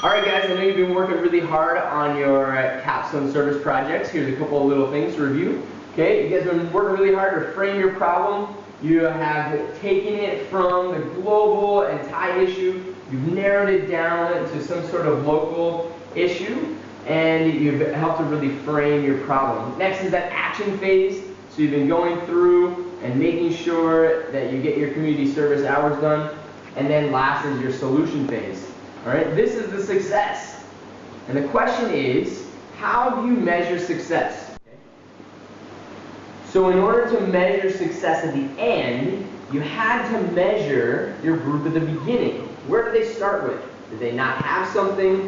Alright guys, I know you've been working really hard on your capstone service projects. Here's a couple of little things to review. Okay, you guys have been working really hard to frame your problem. You have taken it from the global and Thai issue, you've narrowed it down to some sort of local issue, and you've helped to really frame your problem. Next is that action phase. So you've been going through and making sure that you get your community service hours done. And then last is your solution phase. Alright, this is the success. And the question is, how do you measure success? So in order to measure success at the end, you had to measure your group at the beginning. Where did they start with? Did they not have something?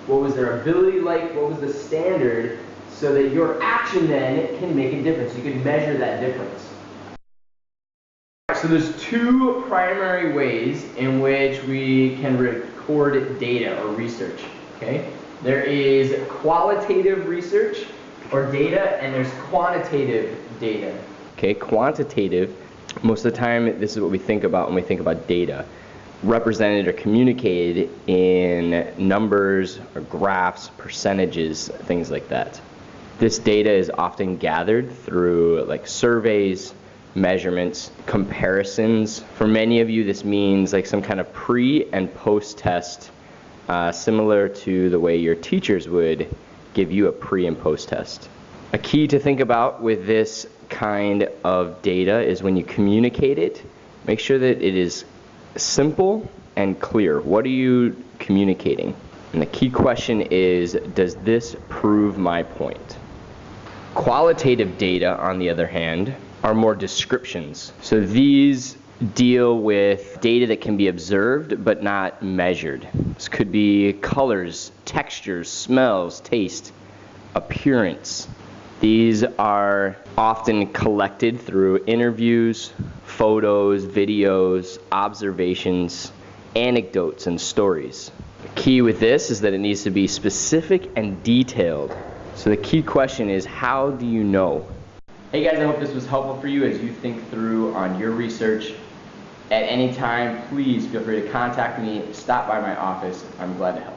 What was their ability like? What was the standard? So that your action then can make a difference. You can measure that difference. So there's two primary ways in which we can record data or research. Okay? There is qualitative research or data, and there's quantitative data. Okay, quantitative, most of the time this is what we think about when we think about data. Represented or communicated in numbers or graphs, percentages, things like that. This data is often gathered through like surveys, measurements, comparisons. For many of you, this means like some kind of pre and post test, similar to the way your teachers would give you a pre and post test. A key to think about with this kind of data is when you communicate it, make sure that it is simple and clear. What are you communicating? And the key question is, does this prove my point? Qualitative data, on the other hand, are more descriptions. So these deal with data that can be observed but not measured. This could be colors, textures, smells, taste, appearance. These are often collected through interviews, photos, videos, observations, anecdotes, and stories. The key with this is that it needs to be specific and detailed. So the key question is, how do you know? Hey guys, I hope this was helpful for you as you think through on your research. At any time, please feel free to contact me, stop by my office. I'm glad to help.